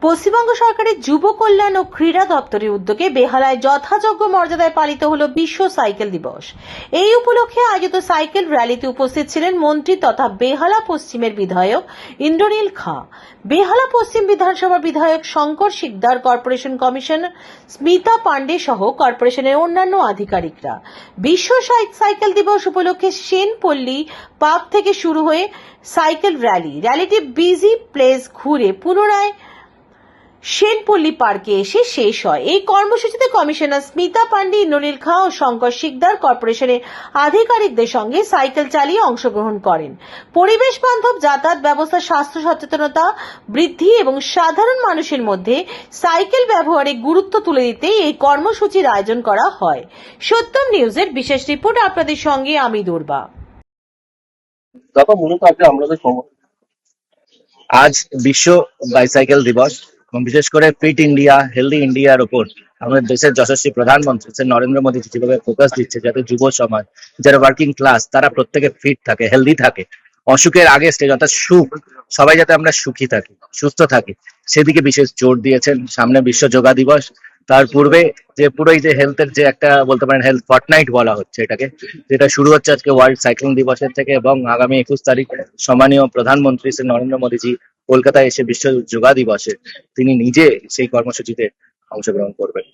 পশ্চিমবঙ্গ সরকারের যুব কল্যাণ ও ক্রীড়া দপ্তরের উদ্যোগে বেহালায় যথাযোগ্য মর্যাদায় পালিত হলো বিশ্ব সাইকেল দিবস। এই উপলক্ষে আয়োজিত সাইকেল র্যালিতে উপস্থিত ছিলেন মন্ত্রী তথা বেহালা পশ্চিমের বিধায়ক ইন্দ্রনীল খাঁ, বেহালা পশ্চিম বিধানসভার বিধায়ক শঙ্কর শিকদার, কর্পোরেশন কমিশনার স্মিতা পান্ডে সহ কর্পোরেশনের অন্যান্য আধিকারিকরা। বিশ্ব সাইকেল দিবস উপলক্ষে সেনপল্লী পার্ক থেকে শুরু হয়ে সাইকেল র্যালিটি বিজি প্লেস ঘুরে পুনরায় সেনপল্লী পার্কে এসে শেষ হয়। এই কর্মসূচিতে কমিশনার স্মিতা পান্ডে, ইন্দ্রনীল খাঁ ও শঙ্কর শিকদার কর্পোরেশনের আধিকারিকদের সঙ্গে সাইকেল চালিয়ে অংশগ্রহণ করেন। পরিবেশ বান্ধব যাতায়াত ব্যবস্থা, স্বাস্থ্য সচেতনতা বৃদ্ধি এবং সাধারণ মানুষের মধ্যে সাইকেল ব্যবহারের গুরুত্ব তুলে দিতে এই কর্মসূচির আয়োজন করা হয়। সত্যম নিউজের বিশেষ রিপোর্ট আপনাদের সঙ্গে আমি দুর্বা। আজ বিশ্ব বাইসাইকেল দিবস এবং বিশেষ করে ফিট ইন্ডিয়া, হেলদি ইন্ডিয়ার উপর আমাদের দেশের যশস্বী প্রধানমন্ত্রী নরেন্দ্র মোদী যেভাবে ফোকাস দিচ্ছে, যাতে যুব সমাজ, যারা ওয়ার্কিং ক্লাস, তারা প্রত্যেকে ফিট থাকে, হেলদি থাকে, অসুখের আগে স্টেজ অর্থাৎ সুখ, সবাই যাতে আমরা সুখী থাকি, সুস্থ থাকি, সেদিকে বিশেষ জোর দিয়েছেন। সামনে বিশ্ব যোগা দিবস, তার পূর্বে যে পুরোই যে হেলথের যে একটা বলতে পারেন হেলথ ফর্টনাইট বলা হচ্ছে এটাকে, যেটা শুরু হচ্ছে আজকে ওয়ার্ল্ড সাইক্লিং দিবসের থেকে, এবং আগামী 21 তারিখ সম্মানীয় প্রধানমন্ত্রী শ্রী নরেন্দ্র মোদীজি কলকাতায় এসে বিশ্ব যোগা দিবসে তিনি নিজে সেই কর্মসূচিতে অংশগ্রহণ করবেন।